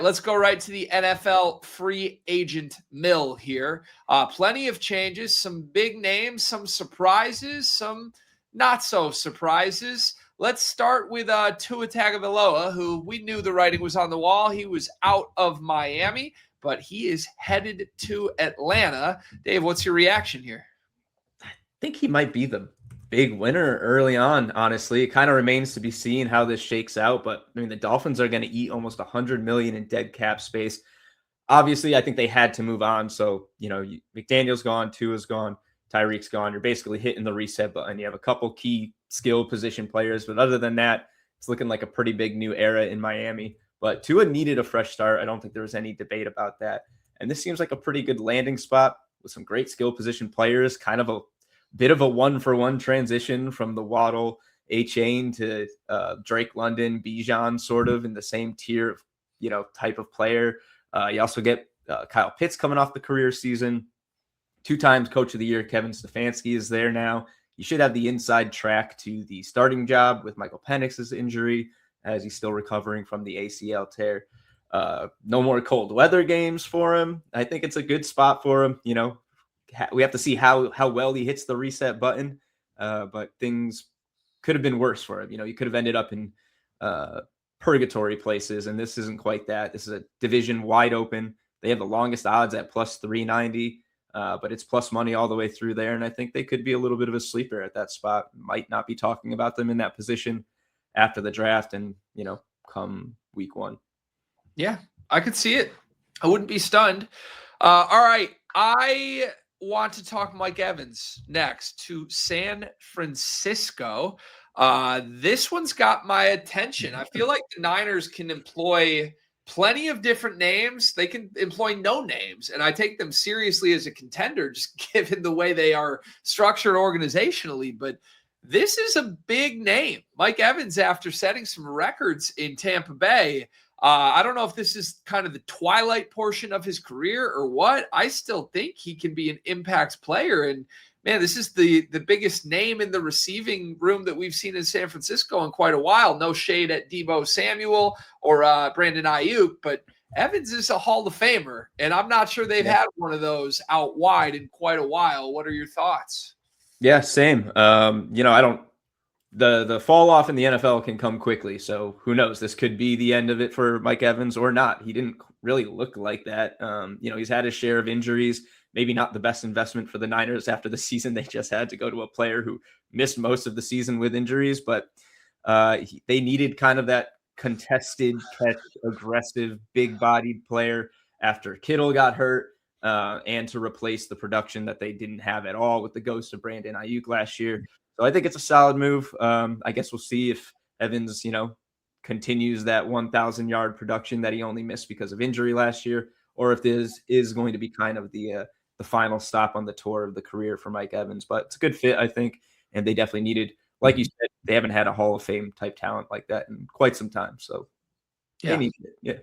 Let's go right to the NFL free agent mill here. Plenty of changes, some big names, some surprises, some not so surprises. Let's start with Tua Tagovailoa, who we knew the writing was on the wall. He was out of Miami, but he is headed to Atlanta. Dave, what's your reaction here? I think he might be the big winner early on, honestly. It kind of remains to be seen how this shakes out, but I mean, the Dolphins are going to eat almost $100 million in dead cap space. Obviously, I think they had to move on. So, McDaniel's gone, Tua's gone, Tyreek's gone. You're basically hitting the reset button. You have a couple key skill position players, but other than that, it's looking like a pretty big new era in Miami. But Tua needed a fresh start. I don't think there was any debate about that. And this seems like a pretty good landing spot with some great skill position players, kind of a bit of a one-for-one transition from the Waddle, A-Chain to Drake London, Bijan, sort of in the same tier of, type of player. You also get Kyle Pitts coming off the career season. 2 times Coach of the Year, Kevin Stefanski is there now. You should have the inside track to the starting job with Michael Penix's injury as he's still recovering from the ACL tear. No more cold weather games for him. I think it's a good spot for him. We have to see how well he hits the reset button, but things could have been worse for him. He could have ended up in purgatory places, and this isn't quite that. This is a division wide open. They have the longest odds at plus 390, but it's plus money all the way through there, and I think they could be a little bit of a sleeper at that spot. Might not be talking about them in that position after the draft and, come week 1. Yeah, I could see it. I wouldn't be stunned. All right, I want to talk Mike Evans next to San Francisco. This one's got my attention. I feel like the Niners can employ plenty of different names. They can employ no names, and I take them seriously as a contender, just given the way they are structured organizationally. But this is a big name. Mike Evans, after setting some records in Tampa Bay, I don't know if this is kind of the twilight portion of his career or what. I still think he can be an impact player. And man, this is the biggest name in the receiving room that we've seen in San Francisco in quite a while. No shade at Deebo Samuel or Brandon Ayuk, but Evans is a Hall of Famer, and I'm not sure they've had one of those out wide in quite a while. What are your thoughts? Yeah, same. The fall off in the NFL can come quickly. So who knows? This could be the end of it for Mike Evans or not. He didn't really look like that. He's had his share of injuries, maybe not the best investment for the Niners after the season they just had to go to a player who missed most of the season with injuries, but they needed kind of that contested catch, aggressive, big bodied player after Kittle got hurt, and to replace the production that they didn't have at all with the ghost of Brandon Ayuk last year. So I think it's a solid move. I guess we'll see if Evans, continues that 1,000-yard production that he only missed because of injury last year, or if this is going to be kind of the final stop on the tour of the career for Mike Evans. But it's a good fit, I think, and they definitely needed, like you said, they haven't had a Hall of Fame type talent like that in quite some time. So they needed it. Yeah.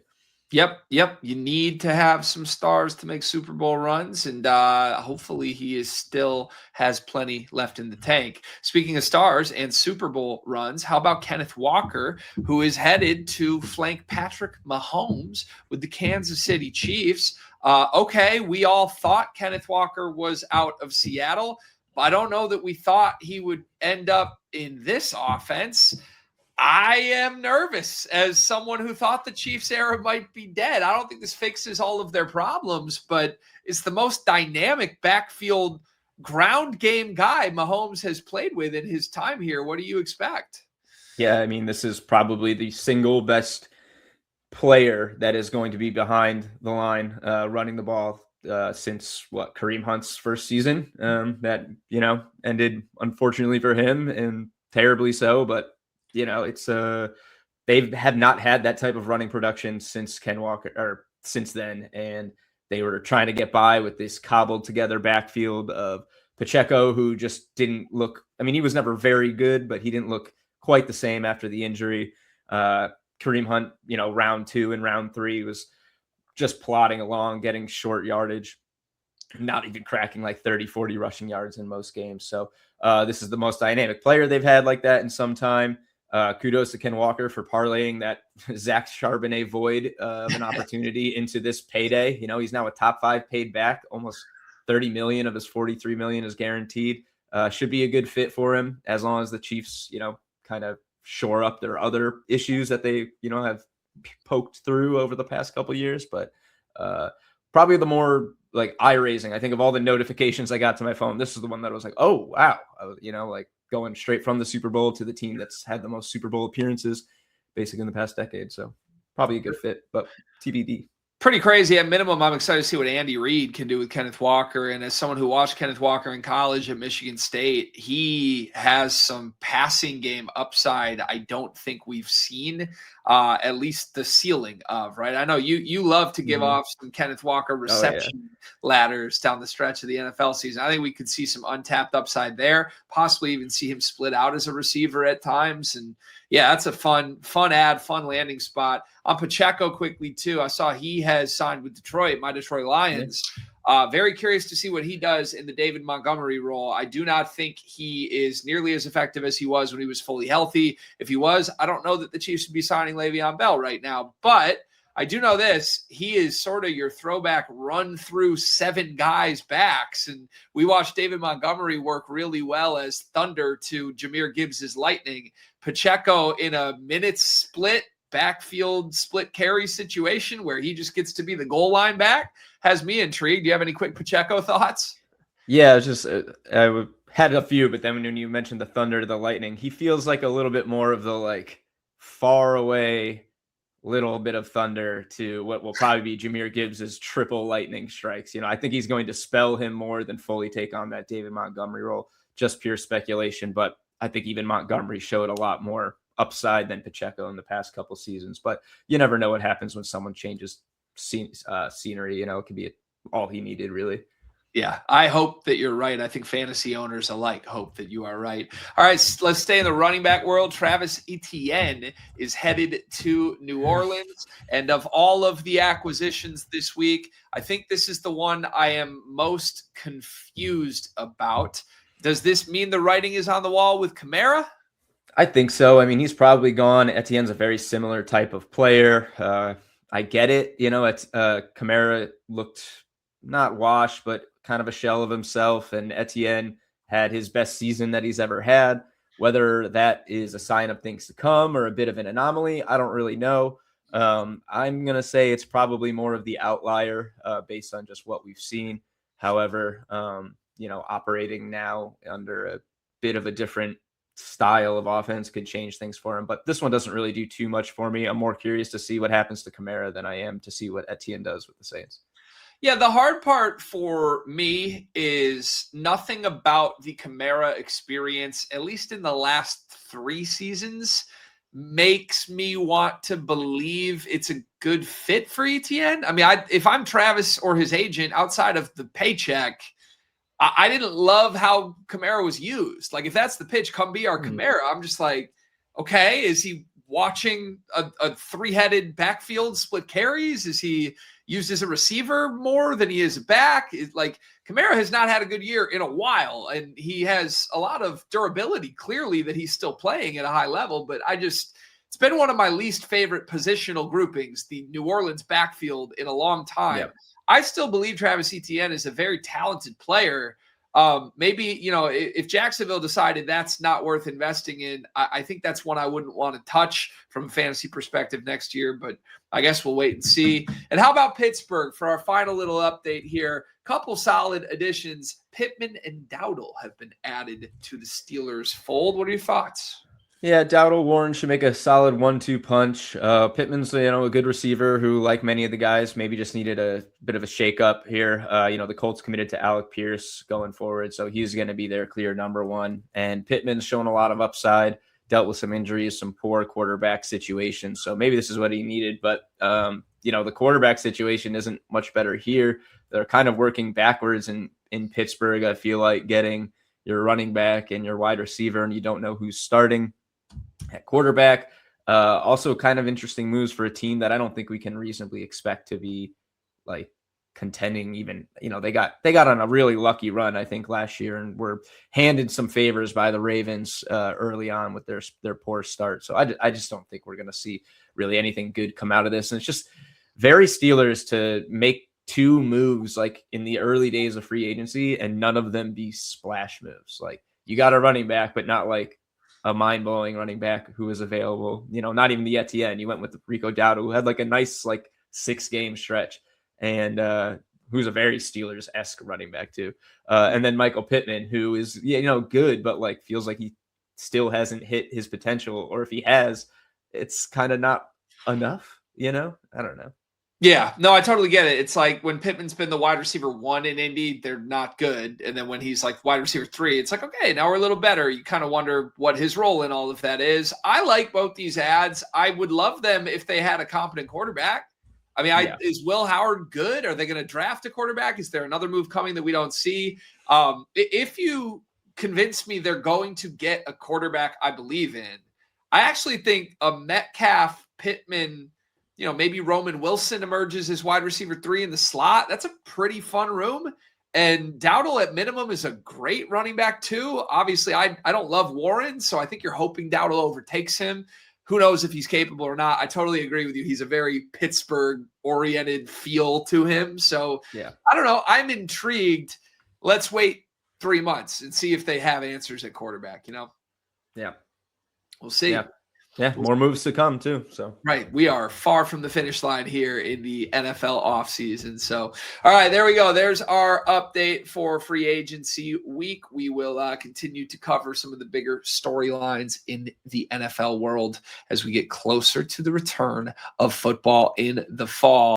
Yep. You need to have some stars to make Super Bowl runs, and hopefully he still has plenty left in the tank. Speaking of stars and Super Bowl runs, how about Kenneth Walker, who is headed to flank Patrick Mahomes with the Kansas City Chiefs? Okay, we all thought Kenneth Walker was out of Seattle, but I don't know that we thought he would end up in this offense. I am nervous as someone who thought the Chiefs era might be dead. I don't think this fixes all of their problems, but it's the most dynamic backfield ground game guy Mahomes has played with in his time here. What do you expect? Yeah, I mean, this is probably the single best player that is going to be behind the line running the ball since Kareem Hunt's first season that, ended unfortunately for him and terribly so, but it's they have not had that type of running production since Ken Walker or since then. And they were trying to get by with this cobbled together backfield of Pacheco, who just didn't look, he was never very good, but he didn't look quite the same after the injury. Kareem Hunt, round 2 and round 3 was just plodding along, getting short yardage, not even cracking like 30, 40 rushing yards in most games. So this is the most dynamic player they've had like that in some time. Kudos to Ken Walker for parlaying that Zach Charbonnet void of an opportunity into this payday. He's now a top 5 paid back. Almost 30 million of his 43 million is guaranteed. Should be a good fit for him as long as the Chiefs, kind of shore up their other issues that they, have poked through over the past couple of years. But probably the more like eye raising, I think, of all the notifications I got to my phone, this is the one that was like, oh, wow. Like going straight from the Super Bowl to the team that's had the most Super Bowl appearances basically in the past decade. So probably a good fit, but TBD. Pretty crazy. At minimum, I'm excited to see what Andy Reid can do with Kenneth Walker. And as someone who watched Kenneth Walker in college at Michigan State, he has some passing game upside I don't think we've seen, at least the ceiling of, right? I know you love to give off some Kenneth Walker reception ladders down the stretch of the NFL season. I think we could see some untapped upside there, possibly even see him split out as a receiver at times. And yeah, that's a fun ad, fun landing spot. On Pacheco quickly, too, I saw he has signed with Detroit, my Detroit Lions. Very curious to see what he does in the David Montgomery role. I do not think he is nearly as effective as he was when he was fully healthy. If he was, I don't know that the Chiefs would be signing Le'Veon Bell right now. But I do know this. He is sort of your throwback run through 7 guys backs. And we watched David Montgomery work really well as Thunder to Jahmyr Gibbs' Lightning. Pacheco in a minute split backfield split carry situation where he just gets to be the goal line back has me intrigued. Do you have any quick Pacheco thoughts? Yeah, it's just I had a few, but then when you mentioned the Thunder to the Lightning, he feels like a little bit more of the like far away little bit of thunder to what will probably be Jahmyr Gibbs' triple lightning strikes. I think he's going to spell him more than fully take on that David Montgomery role. Just pure speculation, but I think even Montgomery showed a lot more upside than Pacheco in the past couple seasons. But you never know what happens when someone changes scenery. It could be all he needed, really. Yeah, I hope that you're right. I think fantasy owners alike hope that you are right. All right, let's stay in the running back world. Travis Etienne is headed to New Orleans. And of all of the acquisitions this week, I think this is the one I am most confused about. Does this mean the writing is on the wall with Kamara? I think so. I mean, he's probably gone. Etienne's a very similar type of player. I get it. Kamara looked not washed, but kind of a shell of himself. And Etienne had his best season that he's ever had. Whether that is a sign of things to come or a bit of an anomaly, I don't really know. I'm going to say it's probably more of the outlier based on just what we've seen. However, operating now under a bit of a different style of offense could change things for him. But this one doesn't really do too much for me. I'm more curious to see what happens to Kamara than I am to see what Etienne does with the Saints. Yeah, the hard part for me is nothing about the Kamara experience, at least in the last 3 seasons, makes me want to believe it's a good fit for Etienne. I mean, if I'm Travis or his agent, outside of the paycheck, I didn't love how Kamara was used. Like, if that's the pitch, come be our Kamara. I'm just like, okay, is he watching a 3-headed backfield split carries? Is he used as a receiver more than he is a back? Like, Kamara has not had a good year in a while, and he has a lot of durability, clearly, that he's still playing at a high level. But it's been one of my least favorite positional groupings, the New Orleans backfield, in a long time. Yep. I still believe Travis Etienne is a very talented player. Maybe, if Jacksonville decided that's not worth investing in, I think that's one I wouldn't want to touch from a fantasy perspective next year, but I guess we'll wait and see. And how about Pittsburgh for our final little update here? Couple solid additions. Pittman and Dowdle have been added to the Steelers fold. What are your thoughts? Yeah, Dowdle, Warren should make a solid 1-2 punch. Pittman's, a good receiver who, like many of the guys, maybe just needed a bit of a shakeup here. The Colts committed to Alec Pierce going forward, so he's going to be their clear number 1. And Pittman's shown a lot of upside, dealt with some injuries, some poor quarterback situations. So maybe this is what he needed. But, the quarterback situation isn't much better here. They're kind of working backwards in Pittsburgh. I feel like getting your running back and your wide receiver, and you don't know who's starting at quarterback. Also kind of interesting moves for a team that I don't think we can reasonably expect to be like contending. Even, they got on a really lucky run, I think, last year, and were handed some favors by the Ravens early on with their poor start. So I just don't think we're going to see really anything good come out of this. And it's just very Steelers to make 2 moves like in the early days of free agency and none of them be splash moves. Like, you got a running back, but not like a mind-blowing running back who is available, not even the Etienne. You went with Rico Dowdle, who had like a nice 6-game stretch, and who's a very Steelers-esque running back too. And then Michael Pittman, who is good, but like feels like he still hasn't hit his potential, or if he has, it's kind of not enough. I don't know. Yeah, no, I totally get it. It's like when Pittman's been the wide receiver 1 in Indy, they're not good. And then when he's like wide receiver 3, it's like, okay, now we're a little better. You kind of wonder what his role in all of that is. I like both these ads. I would love them if they had a competent quarterback. I mean, is Will Howard good? Are they going to draft a quarterback? Is there another move coming that we don't see? If you convince me they're going to get a quarterback I believe in, I actually think a Metcalf, Pittman, maybe Roman Wilson emerges as wide receiver 3 in the slot. That's a pretty fun room. And Dowdle at minimum is a great running back too. Obviously, I don't love Warren, so I think you're hoping Dowdle overtakes him. Who knows if he's capable or not? I totally agree with you. He's a very Pittsburgh-oriented feel to him. So, yeah, I don't know. I'm intrigued. Let's wait 3 months and see if they have answers at quarterback, Yeah. We'll see. Yeah, more moves to come too. So right, we are far from the finish line here in the NFL offseason. So, all right, there we go. There's our update for free agency week. We will continue to cover some of the bigger storylines in the NFL world as we get closer to the return of football in the fall.